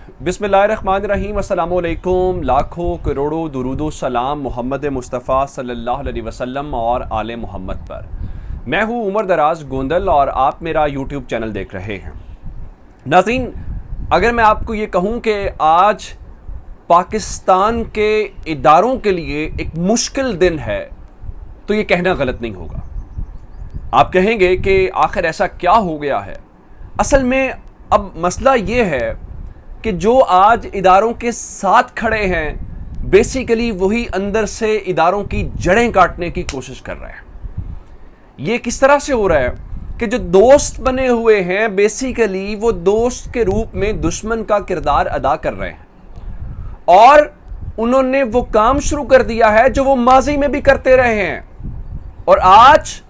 बिस्मिल्लाहिर्रहमानिर्रहीम, अस्सलामु अलैकुम। लाखों करोड़ों दुरूदो सलाम मोहम्मद मुस्तफ़ा सल्लल्लाहु अलैहि वसल्लम और आले मोहम्मद पर। मैं हूँ उमर दराज गोंदल और आप मेरा यूट्यूब चैनल देख रहे हैं। नाज़रीन, अगर मैं आपको ये कहूँ कि आज पाकिस्तान के इदारों के लिए एक मुश्किल दिन है तो ये कहना गलत नहीं होगा। आप कहेंगे कि आखिर ऐसा क्या हो गया है। असल में अब मसला ये है कि जो आज इदारों के साथ खड़े हैं बेसिकली वही अंदर से इदारों की जड़ें काटने की कोशिश कर रहे हैं। ये किस तरह से हो रहा है कि जो दोस्त बने हुए हैं बेसिकली वो दोस्त के रूप में दुश्मन का किरदार अदा कर रहे हैं और उन्होंने वो काम शुरू कर दिया है जो वो माजी में भी करते रहे हैं। और आज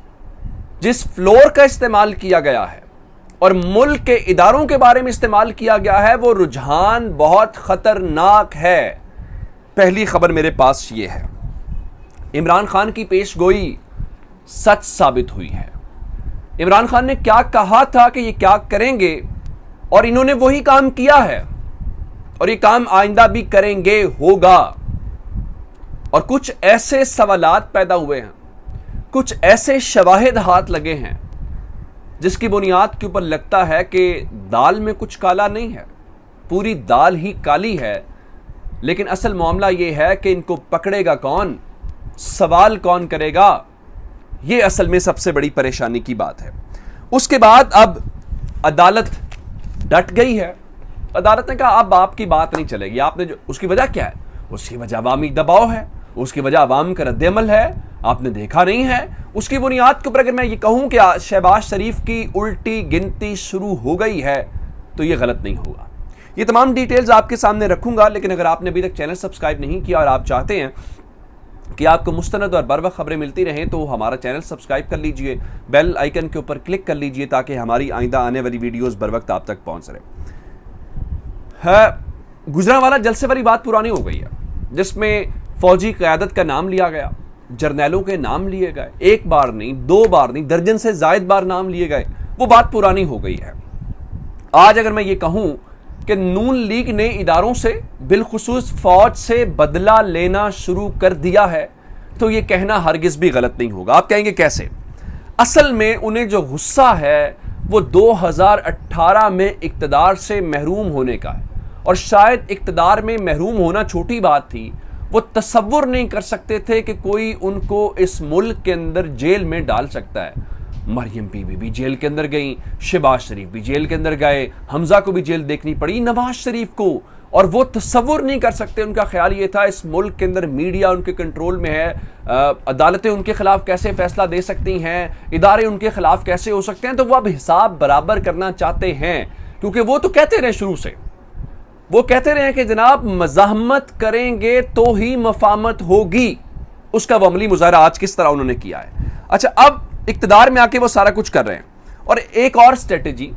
जिस फ्लोर का इस्तेमाल किया गया है और मुल्क के इदारों के बारे में इस्तेमाल किया गया है वो रुझान बहुत खतरनाक है। पहली खबर मेरे पास ये है, इमरान खान की पेशगोई सच साबित हुई है। इमरान खान ने क्या कहा था कि ये क्या करेंगे और इन्होंने वही काम किया है और ये काम आइंदा भी करेंगे, होगा। और कुछ ऐसे सवालात पैदा हुए हैं, कुछ ऐसे शवाहिद हाथ लगे हैं जिसकी बुनियाद के ऊपर लगता है कि दाल में कुछ काला नहीं है, पूरी दाल ही काली है। लेकिन असल मामला ये है कि इनको पकड़ेगा कौन, सवाल कौन करेगा, ये असल में सबसे बड़ी परेशानी की बात है। उसके बाद अब अदालत डट गई है। अदालत ने कहा अब आपकी बात नहीं चलेगी। आपने जो उसकी वजह क्या है? उसकी वजह अवामी दबाव है, उसकी वजह अवाम का रद्द-ए-अमल है। आपने देखा नहीं है। उसकी बुनियाद के ऊपर अगर मैं ये कहूं कि शहबाज शरीफ की उल्टी गिनती शुरू हो गई है तो ये गलत नहीं होगा। ये तमाम डिटेल्स आपके सामने रखूंगा, लेकिन अगर आपने अभी तक चैनल सब्सक्राइब नहीं किया और आप चाहते हैं कि आपको मुस्तनद और बरवक्त खबरें मिलती रहें तो हमारा चैनल सब्सक्राइब कर लीजिए, बेल आइकन के ऊपर क्लिक कर लीजिए ताकि हमारी आइंदा आने वाली वीडियोस बरवक्त आप तक पहुंच रहे। गुजरांवाला जलसे वाली बात पुरानी हो गई है जिसमें फौजी क़यादत का नाम लिया गया, जर्नैलों के नाम लिए गए, एक बार नहीं, दो बार नहीं, दर्जन से जायद बार नाम लिए गए। वो बात पुरानी हो गई है। आज अगर मैं ये कहूं कि नून लीग ने इदारों से बिलखुसूस फौज से बदला लेना शुरू कर दिया है तो ये कहना हरगिज भी गलत नहीं होगा। आप कहेंगे कैसे? असल में उन्हें जो गुस्सा है वो 2018 में इक्तदार से महरूम होने का है और शायद इक्तदार में महरूम होना छोटी बात थी। वो तसव्वुर नहीं कर सकते थे कि कोई उनको इस मुल्क के अंदर जेल में डाल सकता है। मरियम बीबी भी जेल के अंदर गई, शहबाज शरीफ भी जेल के अंदर गए, हमजा को भी जेल देखनी पड़ी, नवाज शरीफ को। और वो तसव्वुर नहीं कर सकते। उनका ख्याल ये था इस मुल्क के अंदर मीडिया उनके कंट्रोल में है, अदालतें उनके खिलाफ कैसे फैसला दे सकती हैं, इदारे उनके खिलाफ कैसे हो सकते हैं। तो वो अब हिसाब बराबर करना चाहते हैं क्योंकि वो तो कहते रहे शुरू से, वो कहते रहे कि जनाब मज़ाहमत करेंगे तो ही मफामत होगी। उसका वो अमली मुजाहरा आज किस तरह उन्होंने किया है। अच्छा, अब इक्तदार में आके वो सारा कुछ कर रहे हैं। और एक और स्ट्रेटेजी,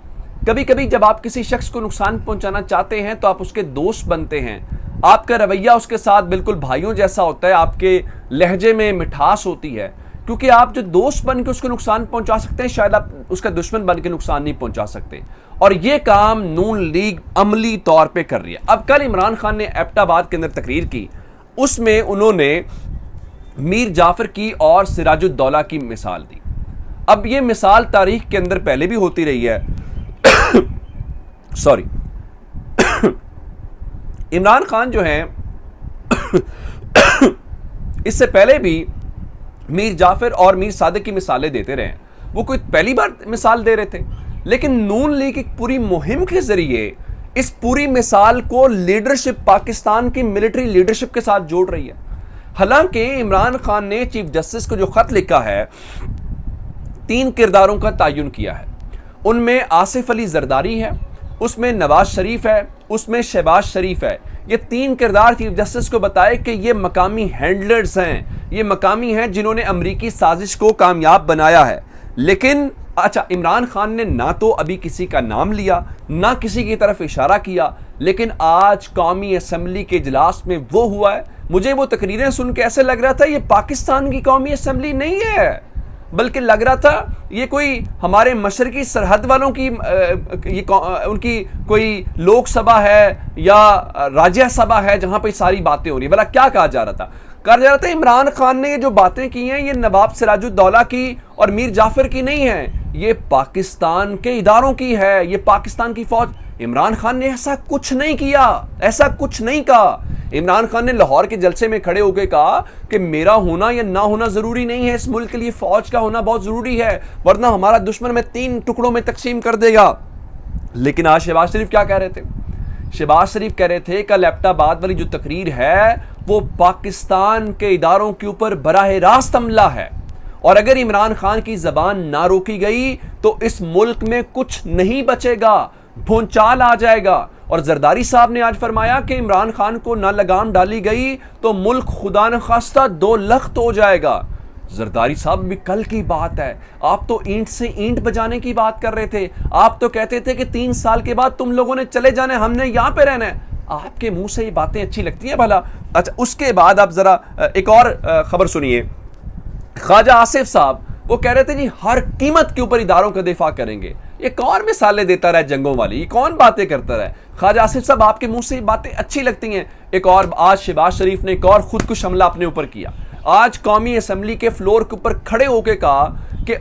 कभी कभी जब आप किसी शख्स को नुकसान पहुंचाना चाहते हैं तो आप उसके दोस्त बनते हैं। आपका रवैया उसके साथ बिल्कुल भाइयों जैसा होता है, आपके लहजे में मिठास होती है क्योंकि आप जो दोस्त बन के उसको नुकसान पहुंचा सकते हैं शायद आप उसका दुश्मन बन के नुकसान नहीं पहुंचा सकते। और ये काम नून लीग अमली तौर पे कर रही है। अब कल इमरान खान ने एबटाबाद के अंदर तकरीर की, उसमें उन्होंने मीर जाफर की और सिराजुद्दौला की मिसाल दी। अब ये मिसाल तारीख के अंदर पहले भी होती रही है। सॉरी इमरान खान जो है इससे पहले भी मीर जाफर और मीर सादिक की मिसालें देते रहे। वो कोई पहली बार मिसाल दे रहे थे, लेकिन नून लीग एक पूरी मुहिम के जरिए इस पूरी मिसाल को लीडरशिप, पाकिस्तान की मिलिट्री लीडरशिप के साथ जोड़ रही है। हालांकि इमरान खान ने चीफ जस्टिस को जो खत लिखा है 3 किरदारों का तयन किया है। उनमें आसिफ अली जरदारी है, उसमें नवाज शरीफ है, उसमें शहबाज शरीफ है। ये 3 किरदार चीफ जस्टिस को बताए कि ये मकामी हैंडलर्स हैं, ये मकामी हैं जिन्होंने अमरीकी साजिश को कामयाब बनाया है। लेकिन अच्छा, इमरान खान ने ना तो अभी किसी का नाम लिया, ना किसी की तरफ इशारा किया, लेकिन आज कौमी असम्बली के इजलास में वो हुआ है। मुझे वो तकरीरें सुन के ऐसे लग रहा था ये पाकिस्तान की कौमी असम्बली नहीं है, बल्कि लग रहा था ये कोई हमारे मशरकी सरहद वालों की उनकी कोई लोकसभा है या राज्यसभा है जहां पे सारी बातें हो रही है। भला क्या कहा जा रहा था? कहा जा रहा था इमरान खान ने जो बातें की हैं ये नवाब सिराजुद्दौला की और मीर जाफर की नहीं है, ये पाकिस्तान के इदारों की है, ये पाकिस्तान की फौज। इमरान खान ने ऐसा कुछ नहीं किया, ऐसा कुछ नहीं कहा। इमरान खान ने लाहौर के जलसे में खड़े होकर कहा कि मेरा होना या ना होना जरूरी नहीं है, इस मुल्क के लिए फौज का होना बहुत जरूरी है, वरना हमारा दुश्मन में 3 टुकड़ों में तकसीम कर देगा। लेकिन आज शहबाज शरीफ क्या कह रहे थे? शहबाज शरीफ कह रहे थे कल एबटाबाद वाली जो तकरीर है वो पाकिस्तान के इदारों के ऊपर बराह रास्त हमला है, और अगर इमरान खान की जबान ना रोकी गई तो इस मुल्क में कुछ नहीं बचेगा, भूचाल आ जाएगा। और जरदारी साहब ने आज फरमाया कि इमरान खान को ना लगाम डाली गई तो मुल्क खुदा न खास्ता 2 लख्त हो जाएगा। जरदारी साहब भी कल की बात है, आप तो ईंट से ईंट बजाने की बात कर रहे थे, आप तो कहते थे कि 3 साल के बाद तुम लोगों ने चले जाना है, हमने यहां पे रहना है। आपके मुंह से ये बातें अच्छी लगती हैं भला? अच्छा, उसके बाद आप जरा एक और खबर सुनिए। ख्वाजा आसिफ साहब वो कह रहे थे जी हर कीमत के ऊपर इदारों का दिफा करेंगे। ये कौन मिसालें देता रहा जंगों वाली, ये कौन बातें करता रहा? ख्वाजा आसिफ साहब आपके मुंह से बातें अच्छी लगती हैं। एक और आज शहबाज शरीफ ने एक और खुदकुश हमला अपने ऊपर किया। आज कौमी असम्बली के फ्लोर के ऊपर खड़े होकर कहा कि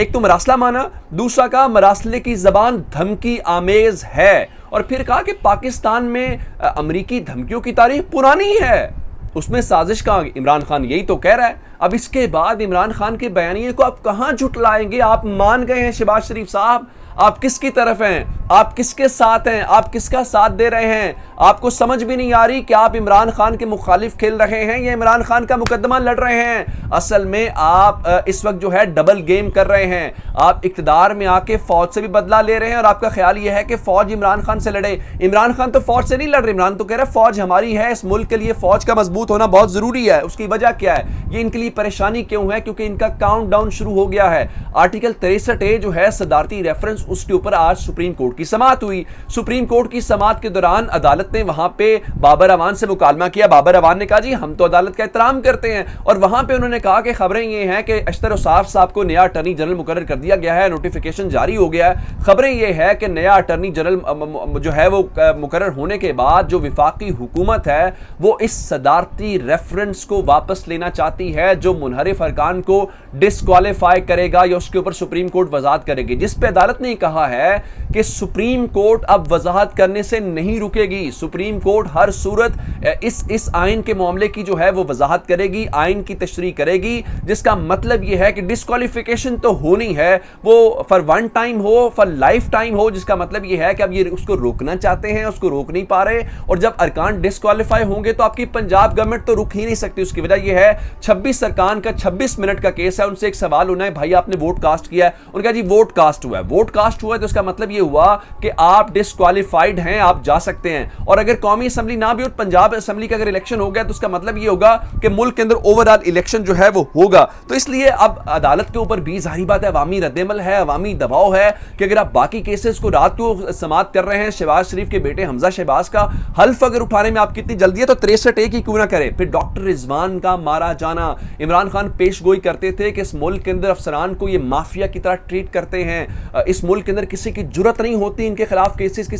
एक तो मरासला माना, दूसरा कहा मरासले की जबान धमकी आमेज है, और फिर कहा कि पाकिस्तान में अमरीकी धमकियों की तारीख पुरानी है, उसमें साजिश का इमरान खान यही तो कह रहा है। अब इसके बाद इमरान खान के बयानिए को आप कहां झुटलाएंगे? आप मान गए हैं शहबाज शरीफ साहब, आप किसकी तरफ हैं, आप किसके साथ हैं, आप किसका साथ दे रहे हैं? आपको समझ भी नहीं आ रही कि आप इमरान खान के मुखालिफ खेल रहे हैं या इमरान खान का मुकदमा लड़ रहे हैं। असल में आप इस वक्त जो है डबल गेम कर रहे हैं। आप इक्तदार में आके फौज से भी बदला ले रहे हैं और आपका ख्याल यह है कि फौज इमरान खान से लड़े। इमरान खान तो फौज से नहीं लड़ रहे, इमरान तो कह रहे फौज हमारी है, इस मुल्क के लिए फौज का मजबूत होना बहुत जरूरी है। उसकी वजह क्या है? ये इनके लिए परेशानी क्यों है? क्योंकि इनका काउंट डाउन शुरू हो गया है। आर्टिकल 63A जो है सदारती रेफरेंस, उसके ऊपर आज सुप्रीम कोर्ट की समाअत हुई। सुप्रीम कोर्ट की समाअत के दौरान अदालत ने वहां पे बाबर अवान से मुकालमा किया। बाबर अवान ने कहा जी हम तो अदालत का एहतराम करते हैं, और वहां पे उन्होंने कहा कि खबरें ये हैं कि अख्तर औसाफ साहब को नया अटर्नी जनरल मुकर्रर कर दिया गया है, नोटिफिकेशन जारी हो गया है। खबरें ये है कि नया अटर्नी जनरल जो है वो मुकर्रर होने के बाद जो विफाकी हुकूमत है वो इस सदारती रेफरेंस को वापस लेना चाहती है, जो मुनहरिफ अरकान को डिस्क्वालीफाई करेगा या उसके ऊपर सुप्रीम कोर्ट वजाहत करेगी। जिस पे अदालत ने कहा है कि सुप्रीम कोर्ट अब वजाहत करने से नहीं रुकेगी। सुप्रीम कोर्ट हर सूरत इस आइन के मामले की जो है वो वजाहत करेगी, आइन की तशरीह करेगी, जिसका मतलब यह है कि डिस्क्वालिफिकेशन तो होनी है, वो फॉर वन टाइम हो, फॉर लाइफ टाइम हो, जिसका मतलब यह है कि अब ये उसको रोकना चाहते हैं, उसको रोक नहीं पा रहे, और जब अरकान डिस्क्वालीफाई होंगे तो आपकी पंजाब गवर्नमेंट तो रुक ही नहीं सकती। उसकी वजह यह है 26 अरकान का 26 मिनट का केस है। उनसे एक सवाल होना है, भाई आपने वोट कास्ट किया है? उनका जी वोट कास्ट हुआ है। वोट कास्ट हुआ है तो इसका मतलब यह हुआ कि आप डिस्क्वालीफाइड हैं, आप जा सकते हैं। और अगर कौमी असेंबली ना भी हो, पंजाब असेंबली का अगर इलेक्शन हो गया तो उसका मतलब यह होगा कि मुल्क के अंदर ओवरऑल इलेक्शन जो है वो होगा। तो इसलिए अब अदालत के ऊपर भी जाहिर बात है अवामी रद्देमल है, अवामी दबाव है कि अगर आप बाकी केसेस को रात को समाप्त कर रहे हैं, शहबाज शरीफ के बेटे हमजा शहबाज का हल्फ अगर उठाने में आपकी इतनी जल्दी है तो 63A की क्यों ना करें। फिर डॉक्टर रिजवान का मारा जाना, इमरान खान पेशगोई करते थे कि इस मुल्क के अंदर अफसरान को ये माफिया की तरह ट्रीट करते हैं, इस मुल्क के अंदर किसी की जुर्रत नहीं होती इनके खिलाफ केसेस की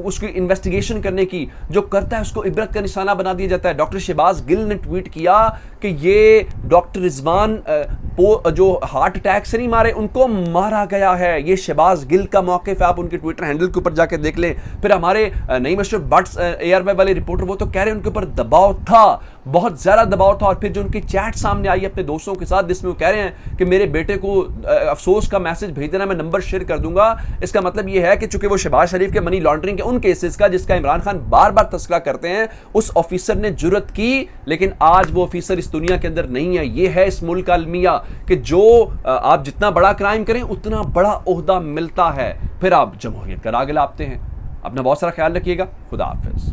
उसकी इन्वेस्टिगेशन करने की, जो करता है उसको इबरत का निशाना बना दिया जाता है। डॉक्टर शहबाज गिल ने ट्वीट किया कि ये डॉक्टर रिजवान जो हार्ट अटैक से नहीं मारे, उनको मारा गया है। ये शहबाज गिल का मौक़िफ़ है, आप उनके ट्विटर हैंडल के ऊपर जाके देख लें। फिर हमारे नई मशहूर बट्स ARY वाले रिपोर्टर वो तो कह रहे हैं उनके ऊपर दबाव था, बहुत ज़्यादा दबाव था। और फिर जो उनकी चैट सामने आई अपने दोस्तों के साथ जिसमें वो कह रहे हैं कि मेरे बेटे को अफसोस का मैसेज भेज देना, मैं नंबर शेयर कर दूंगा। इसका मतलब ये है कि चूंकि वो शहबाज शरीफ के मनी लॉन्ड्रिंग के उन केसेस का जिसका इमरान खान बार बार तस्करा करते हैं, उस ऑफिसर ने जुर्रत की, लेकिन आज वो ऑफिसर इस दुनिया के अंदर नहीं है। ये है इस मुल्क का अलमिया कि जो आप जितना बड़ा क्राइम करें उतना बड़ा ओहदा मिलता है, फिर आप जमहूरियत का राग लापते हैं। अपना बहुत सारा ख्याल रखिएगा। खुदा हाफिज।